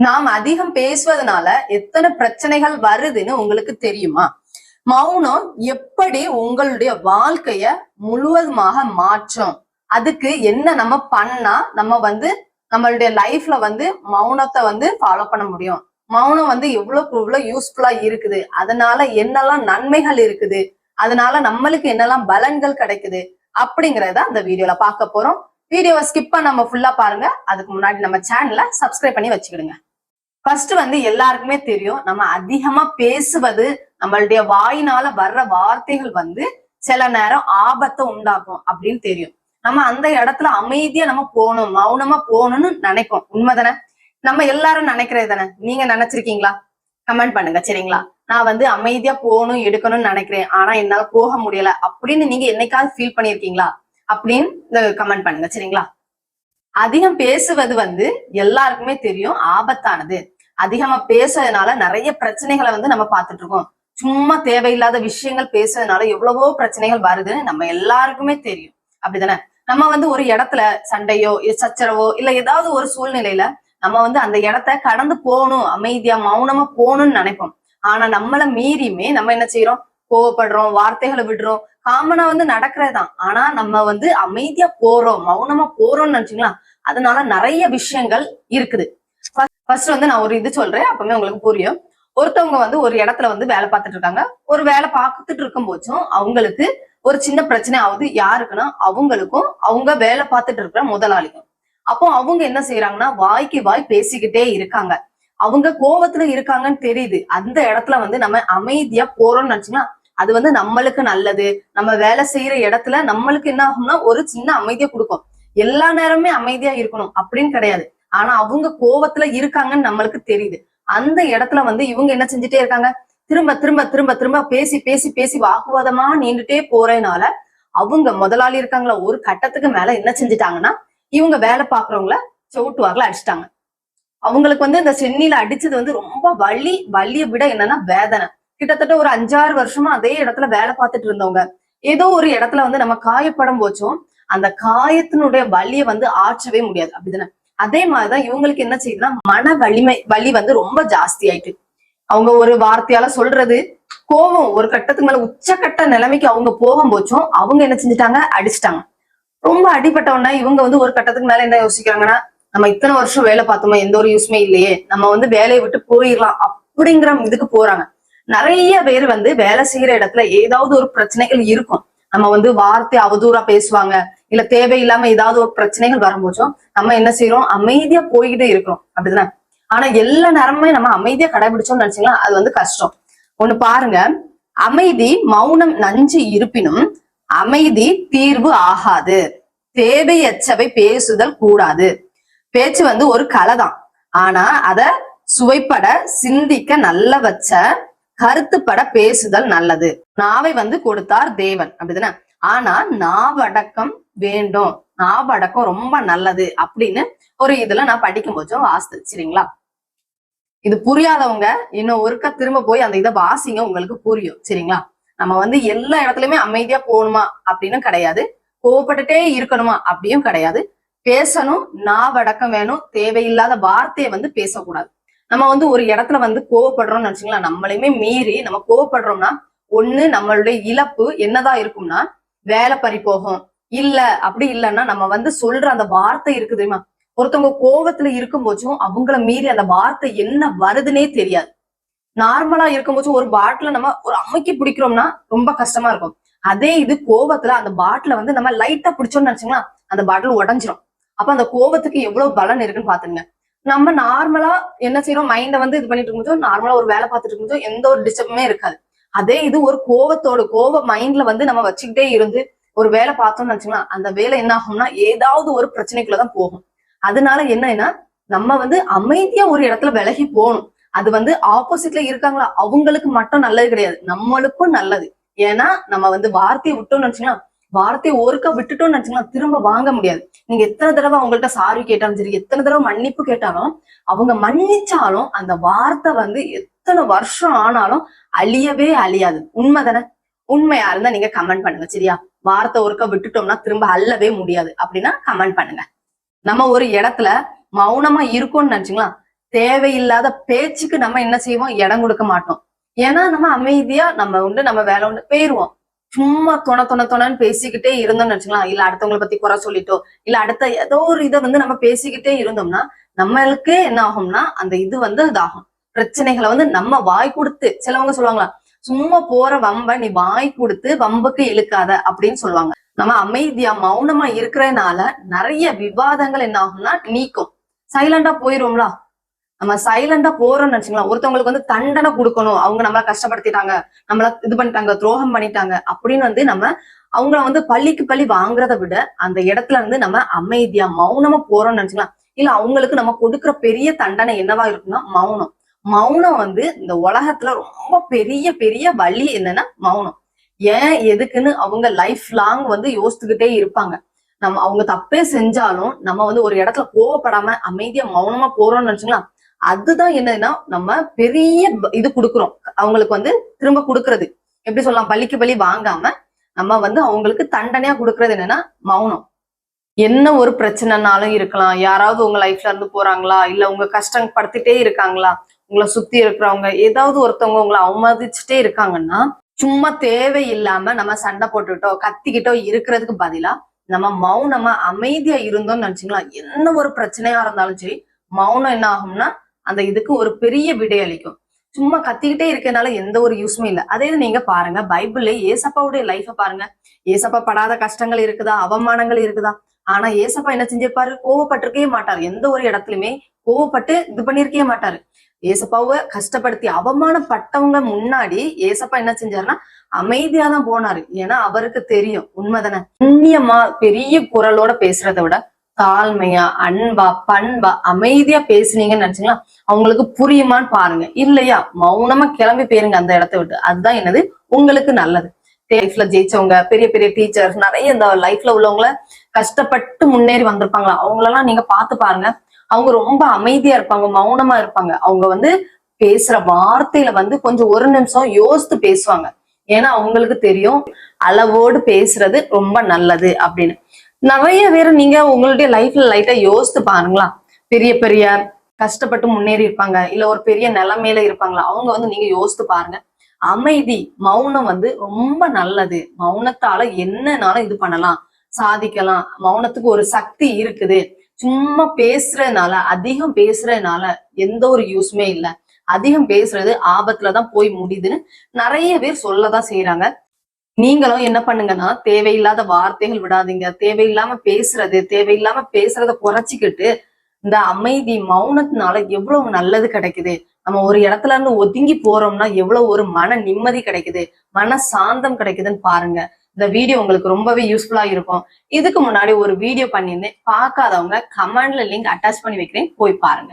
நாம் அதிகம் பேசுவதனால எத்தனை பிரச்சனைகள் வருதுன்னு உங்களுக்கு தெரியுமா? மௌனம் எப்படி உங்களுடைய வாழ்க்கைய முழுவதுமாக மாற்றும்? அதுக்கு என்ன நம்ம பண்ணா நம்ம நம்மளுடைய லைஃப்ல மௌனத்தை ஃபாலோ பண்ண முடியும்? மௌனம் எவ்வளவு யூஸ்ஃபுல்லா இருக்குது, அதனால என்னெல்லாம் நன்மைகள் இருக்குது, அதனால நம்மளுக்கு என்னெல்லாம் பலன்கள் கிடைக்குது அப்படிங்கறத அந்த வீடியோல பார்க்க போறோம். வீடியோவை ஸ்கிப் பண்ணாம ஃபுல்லா பாருங்க. அதுக்கு முன்னாடி நம்ம சேனலை சப்ஸ்கிரைப் பண்ணி வச்சுக்கிடுங்க. ஃபர்ஸ்ட் எல்லாருக்குமே தெரியும், நம்ம அதிகமா பேசுவது, நம்மளுடைய வாயினால வர்ற வார்த்தைகள் சில நேரம் ஆபத்தை உண்டாக்கும் அப்படின்னு தெரியும். நம்ம அந்த இடத்துல அமைதியா நம்ம போகணும், மௌனமா போகணும்னு நினைப்போம். உண்மைதானே? நம்ம எல்லாரும் நினைக்கிறது தானே? நீங்க நினைச்சிருக்கீங்களா? கமெண்ட் பண்ணுங்க. சரிங்களா? நான் அமைதியா போகணும் எடுக்கணும்னு நினைக்கிறேன், ஆனா என்னால போக முடியல அப்படின்னு நீங்க என்னைக்காவது ஃபீல் பண்ணிருக்கீங்களா அப்படின்னு கமெண்ட் பண்ணுங்க. சரிங்களா? அதிகம் பேசுவது எல்லாருக்குமே தெரியும் ஆபத்தானது. அதிகமா பேசுறதுனால நிறைய பிரச்சனைகளை நம்ம பார்த்துட்டு இருக்கோம். சும்மா தேவையில்லாத விஷயங்கள் பேசுறதுனால எவ்வளவோ பிரச்சனைகள் வருதுன்னு நம்ம எல்லாருக்குமே தெரியும். அப்படிதானே? நம்ம ஒரு இடத்துல சண்டையோ சச்சரவோ இல்ல ஏதாவது ஒரு சூழ்நிலையில நம்ம அந்த இடத்த கடந்து போகணும், அமைதியா மௌனமா போகணும்னு நினைப்போம். ஆனா நம்மள மீறியுமே நம்ம என்ன செய்யறோம்? கோவப்படுறோம், வார்த்தைகளை விடுறோம். காமனா நடக்கிறதுதான். ஆனா நம்ம அமைதியா போறோம், மௌனமா போறோம்னு நினைச்சீங்களா? அதனால நிறைய விஷயங்கள் இருக்குது. ஃபர்ஸ்ட் நான் ஒரு இது சொல்றேன், அப்பவே உங்களுக்கு புரியும். ஒருத்தவங்க ஒரு இடத்துல வேலை பார்த்துட்டு இருக்காங்க. ஒரு வேலை பார்த்துட்டு இருக்கும் போச்சும் அவங்களுக்கு ஒரு சின்ன பிரச்சனை ஆகுது. யாருக்குன்னா அவங்களுக்கும் அவங்க வேலை பார்த்துட்டு இருக்கிற முதலாளிக்கும். அப்போ அவங்க என்ன செய்யறாங்கன்னா வாய்க்கு வாய் பேசிக்கிட்டே இருக்காங்க. அவங்க கோவத்துல இருக்காங்கன்னு தெரியுது. அந்த இடத்துல நம்ம அமைதியா போறோம்னு நினைச்சீங்கன்னா அது நம்மளுக்கு நல்லது. நம்ம வேலை செய்யற இடத்துல நம்மளுக்கு என்ன ஆகும்னா ஒரு சின்ன அமைதியா கொடுக்கும். எல்லா நேரமே அமைதியா இருக்கணும் அப்படின்னு கிடையாது. ஆனா அவங்க கோவத்துல இருக்காங்கன்னு நம்மளுக்கு தெரியுது. அந்த இடத்துல இவங்க என்ன செஞ்சுட்டே இருக்காங்க? திரும்ப திரும்ப திரும்ப திரும்ப பேசி பேசி பேசி வாக்குவாதமா நீண்டுட்டே போறதுனால அவங்க முதலாளி இருக்காங்களா ஒரு கட்டத்துக்கு மேல என்ன செஞ்சுட்டாங்கன்னா இவங்க வேலை பாக்குறவங்கள சவுட்டுவாக்குல அடிச்சிட்டாங்க. அவங்களுக்கு இந்த சென்னியில அடிச்சது ரொம்ப வலியை விட என்னன்னா வேதனை. கிட்டத்தட்ட ஒரு 5-6 வருஷமா அதே இடத்துல வேலை பார்த்துட்டு இருந்தவங்க ஏதோ ஒரு இடத்துல நம்ம காயப்படும் போச்சும் அந்த காயத்தினுடைய வலியை ஆற்றவே முடியாது. அப்படிதானே? அதே மாதிரிதான் இவங்களுக்கு என்ன செய்யுதுன்னா மன வலி ரொம்ப ஜாஸ்தி ஆயிட்டு. அவங்க ஒரு வார்த்தையால சொல்றது, கோபம் ஒரு கட்டத்துக்கு மேல உச்சக்கட்ட நிலைமைக்கு அவங்க போகும் போச்சும் அவங்க என்ன செஞ்சுட்டாங்க? அடிச்சிட்டாங்க. ரொம்ப அடிப்பட்டவனா இவங்க ஒரு கட்டத்துக்கு மேல என்ன யோசிக்கிறாங்கன்னா, நம்ம இத்தனை வருஷம் வேலை பார்த்தோமா, எந்த ஒரு யூஸ்மே இல்லையே, நம்ம வேலையை விட்டு போயிடலாம் அப்படிங்கிற இதுக்கு போறாங்க. நிறைய பேர் வேலை செய்யற இடத்துல ஏதாவது ஒரு பிரச்சனைகள் இருக்கும். நம்ம வார்த்தை அவதூறா பேசுவாங்க, இல்ல தேவையில்லாம ஏதாவது ஒரு பிரச்சனைகள் வரும்போதும் நம்ம என்ன செய்யறோம்? அமைதியா போய்கிட்டே இருக்கிறோம். அப்படிதானே? ஆனா எல்லா நேரமே நம்ம அமைதியா கடைபிடிச்சோம்னு நினைச்சீங்களா அது கஷ்டம். ஒண்ணு பாருங்க, அமைதி மௌனம் நஞ்சு இருப்பினும் அமைதி தீர்வு ஆகாது. தேவையற்றவை பேசுதல் கூடாது. பேச்சு ஒரு கலைதான். ஆனா அத சுவைப்பட சிந்திக்க நல்ல வச்ச கருத்துப்பட பேசுதல் நல்லது. நாவை கொடுத்தார் தேவன். அப்படிதானே? ஆனா நாவடக்கம் வேண்டும், நாவடக்கம் ரொம்ப நல்லது அப்படின்னு ஒரு இதுல நான் படிக்கும் போதும் வாசித்து. சரிங்களா? இது புரியாதவங்க இன்னும் ஒருக்க திரும்ப போய் அந்த இதை வாசிங்க, உங்களுக்கு புரியும். சரிங்களா? நம்ம எல்லா இடத்துலயுமே அமைதியா போகணுமா அப்படின்னு கிடையாது, கோவப்பட்டுட்டே இருக்கணுமா அப்படியும் கிடையாது. பேசணும், நாவடக்கம் வேணும். தேவையில்லாத வார்த்தையை பேசக்கூடாது. நம்ம ஒரு இடத்துல கோவப்படுறோம்னு நினைச்சீங்களா, நம்மளையுமே மீறி நம்ம கோவப்படுறோம்னா ஒண்ணு நம்மளுடைய இழப்பு என்னதான் இருக்கும்னா வேலை பறி போகும். இல்ல அப்படி இல்லைன்னா நம்ம சொல்ற அந்த வார்த்தை இருக்கு தெரியுமா, ஒருத்தவங்க கோவத்துல இருக்கும் போச்சும் அவங்கள மீறி அந்த வார்த்தை என்ன வருதுன்னே தெரியாது. நார்மலா இருக்கும் போச்சும் ஒரு பாட்டில நம்ம ஒரு அமுக்கி பிடிக்கிறோம்னா ரொம்ப கஷ்டமா இருக்கும். அதே இது கோவத்துல அந்த பாட்டில நம்ம லைட்டா பிடிச்சோம்னு நினைச்சீங்களா அந்த பாட்டில் உடஞ்சிரும். அப்ப அந்த கோவத்துக்கு எவ்வளவு பலன் இருக்குன்னு பாத்துங்க. நம்ம நார்மலா என்ன செய்யறோம்? மைண்ட இது பண்ணிட்டு இருக்கும்போது நார்மலா ஒரு வேலை பார்த்துட்டு இருக்கும்போது எந்த ஒரு டிஸ்டர்புமே இருக்காது. அதே இது ஒரு கோவ மைண்ட்ல நம்ம வச்சுக்கிட்டே இருந்து ஒரு வேலை பார்த்தோம்னு நினைச்சீங்களா அந்த வேலை என்ன ஆகும்னா ஏதாவது ஒரு பிரச்சனைக்குள்ளதான் போகும். அதனால என்னன்னா நம்ம அமைதியா ஒரு இடத்துல விலகி போகணும். அது ஆப்போசிட்ல இருக்காங்களா அவங்களுக்கு மட்டும் நல்லது கிடையாது, நம்மளுக்கும் நல்லது. ஏன்னா நம்ம வார்த்தையை விட்டோம்னு நினைச்சீங்கன்னா, வார்த்தையை ஒருக்கா விட்டுட்டோம்னு நினைச்சீங்கன்னா திரும்ப வாங்க முடியாது. நீங்க எத்தனை தடவை அவங்கள்ட்ட சாரி கேட்டாலும் சரி, எத்தனை தடவை மன்னிப்பு கேட்டாலும் அவங்க மன்னிச்சாலும் அந்த வார்த்தை எத்தனை வருஷம் ஆனாலும் அழியவே அழியாது. உண்மைதானே? உண்மையா இருந்தா நீங்க கமெண்ட் பண்ணுங்க. சரியா? வார்த்தை ஒருக்கா விட்டுட்டோம்னா திரும்ப அள்ளவே முடியாது அப்படின்னா கமெண்ட் பண்ணுங்க. நம்ம ஒரு இடத்துல மௌனமா இருக்கோம்னு நினைச்சீங்களா தேவையில்லாத பேச்சுக்கு நம்ம என்ன செய்வோம், இடம் கொடுக்க மாட்டோம். ஏன்னா நம்ம அமைதியா நம்ம உண்டு நம்ம வேலை உண்டு போயிருவோம். சும்மா தொணன்னு பேசிக்கிட்டே இருந்தோம்னு வச்சுக்கலாம், இல்ல அடுத்தவங்களை பத்தி குறை சொல்லிட்டோ, இல்ல அடுத்த ஏதோ ஒரு இதை நம்ம பேசிக்கிட்டே இருந்தோம்னா நம்மளுக்கே என்ன ஆகும்னா அந்த இது இதாகும். பிரச்சனைகளை நம்ம வாய் கொடுத்து, சிலவங்க சொல்லுவாங்களா, சும்மா போற வம்ப நீ வாய் கொடுத்து வம்புக்கு இழுக்காத அப்படின்னு சொல்லுவாங்க. நம்ம அமைதியா மௌனமா இருக்கிறதுனால நிறைய விவாதங்கள் என்ன ஆகும்னா நீக்கும். சைலண்டா போயிருவோம்ல, நம்ம சைலண்டா போறோம்னு நினைச்சுக்கலாம். ஒருத்தவங்களுக்கு தண்டனை கொடுக்கணும், அவங்க நம்மள கஷ்டப்படுத்திட்டாங்க, நம்மள இது பண்ணிட்டாங்க, துரோகம் பண்ணிட்டாங்க அப்படின்னு நம்ம அவங்கள பள்ளிக்கு பள்ளி வாங்குறத விட அந்த இடத்துல நம்ம அமைதியா மௌனமா போறோம்னு நினைச்சுக்கலாம். இல்ல அவங்களுக்கு நம்ம கொடுக்குற பெரிய தண்டனை என்னவா இருக்குன்னா மௌனம். மௌனம் இந்த உலகத்துல ரொம்ப பெரிய பெரிய வழி என்னன்னா மௌனம். ஏன் எதுக்குன்னு அவங்க லைஃப் லாங் யோசிச்சுக்கிட்டே இருப்பாங்க. நம்ம அவங்க தப்பே செஞ்சாலும் நம்ம ஒரு இடத்துல கோவப்படாம அமைதியா மௌனமா போறோம்னு நினைச்சுக்கலாம். அதுதான் என்னன்னா நம்ம பெரிய இது கொடுக்குறோம் அவங்களுக்கு திரும்ப கொடுக்கறது. எப்படி சொல்லலாம், பள்ளிக்கு பள்ளி வாங்காம நம்ம அவங்களுக்கு தண்டனையா கொடுக்கறது என்னன்னா மௌனம். என்ன ஒரு பிரச்சனைனாலும் இருக்கலாம், யாராவது உங்க லைஃப்ல இருந்து போறாங்களா, இல்ல உங்க கஷ்டம் படுத்திட்டே இருக்காங்களா, உங்களை சுத்தி இருக்கிறவங்க ஏதாவது ஒருத்தவங்க உங்களை அவமதிச்சுட்டே இருக்காங்கன்னா சும்மா தேவையில்லாம நம்ம சண்டை போட்டுக்கிட்டோ கத்திக்கிட்டோ இருக்கிறதுக்கு பதிலா நம்ம மௌனமா அமைதியா இருந்தோம்னு நினைச்சுங்களா, என்ன ஒரு பிரச்சனையா இருந்தாலும் சரி மௌனம் என்ன ஆகும்னா அந்த இதுக்கு ஒரு பெரிய விடை அளிக்கும். சும்மா கத்திக்கிட்டே இருக்கனால எந்த ஒரு யூஸுமே இல்லை. அதே நீங்க பாருங்க, பைபிள்ல ஏசப்பாவுடைய லைஃப பாருங்க. ஏசப்பா படாத கஷ்டங்கள் இருக்குதா, அவமானங்கள் இருக்குதா? ஆனா ஏசப்பா என்ன செஞ்சிருப்பாரு, கோவப்பட்டிருக்கவே மாட்டாரு. எந்த ஒரு இடத்துலயுமே கோவப்பட்டு இது பண்ணிருக்கவே மாட்டாரு. ஏசப்பாவை கஷ்டப்படுத்தி அவமானப்பட்டவங்க முன்னாடி ஏசப்பா என்ன செஞ்சாருன்னா அமைதியா தான் போனாரு. ஏன்னா அவருக்கு தெரியும் உண்மைதானே. புண்ணியமா பெரிய குரலோட பேசுறதை விட தாழ்மையா அன்பா பண்பா அமைதியா பேசுனீங்கன்னு நினைச்சீங்களா, அவங்களுக்கு புரியுமான்னு பாருங்க. இல்லையா மௌனமா கிளம்பி போயிருங்க அந்த இடத்த விட்டு. அதுதான் என்னது உங்களுக்கு நல்லது. லைஃப்ல ஜெயிச்சவங்க, பெரிய பெரிய டீச்சர்ஸ், நிறைய இந்த லைஃப்ல உள்ளவங்கள கஷ்டப்பட்டு முன்னேறி வந்திருப்பாங்களா, அவங்களெல்லாம் நீங்க பார்த்து பாருங்க. அவங்க ரொம்ப அமைதியா இருப்பாங்க, மௌனமா இருப்பாங்க. அவங்க பேசுற வார்த்தையில கொஞ்சம் ஒரு நிமிஷம் யோசித்து பேசுவாங்க. ஏன்னா அவங்களுக்கு தெரியும் அளவோடு பேசுறது ரொம்ப நல்லது அப்படின்னு. நிறைய பேர் நீங்க உங்களுடைய லைஃப்ல லைட்டா யோசித்து பாருங்களா, பெரிய பெரிய கஷ்டப்பட்டு முன்னேறி இருப்பாங்க, இல்ல ஒரு பெரிய நிலைமையில இருப்பாங்களா, அவங்க நீங்க யோசித்து பாருங்க. அமைதி மௌனம் ரொம்ப நல்லது. மௌனத்தால என்னன்னாலும் இது பண்ணலாம், சாதிக்கலாம். மௌனத்துக்கு ஒரு சக்தி இருக்குது. சும்மா பேசுறதுனால, அதிகம் பேசுறதுனால எந்த ஒரு யூஸுமே இல்லை. அதிகம் பேசுறது ஆபத்துலதான் போய் முடியுதுன்னு நிறைய பேர் சொல்லதான் செய்யறாங்க. நீங்களும் என்ன பண்ணுங்கன்னா, தேவையில்லாத வார்த்தைகள் விடாதீங்க. தேவையில்லாம பேசுறத குறைச்சிக்கிட்டு இந்த அமைதி மௌனத்தினால எவ்வளவு நல்லது கிடைக்குது. நம்ம ஒரு இடத்துல இருந்து ஒதுங்கி போறோம்னா எவ்வளவு ஒரு மன நிம்மதி கிடைக்குது, மன சாந்தம் கிடைக்குதுன்னு பாருங்க. இந்த வீடியோ உங்களுக்கு ரொம்பவே யூஸ்ஃபுல்லா இருக்கும். இதுக்கு முன்னாடி ஒரு வீடியோ பண்ணியிருந்தேன், பார்க்காதவங்க கமெண்ட்ல லிங்க் அட்டாச் பண்ணி வைக்கிறேன், போய் பாருங்க.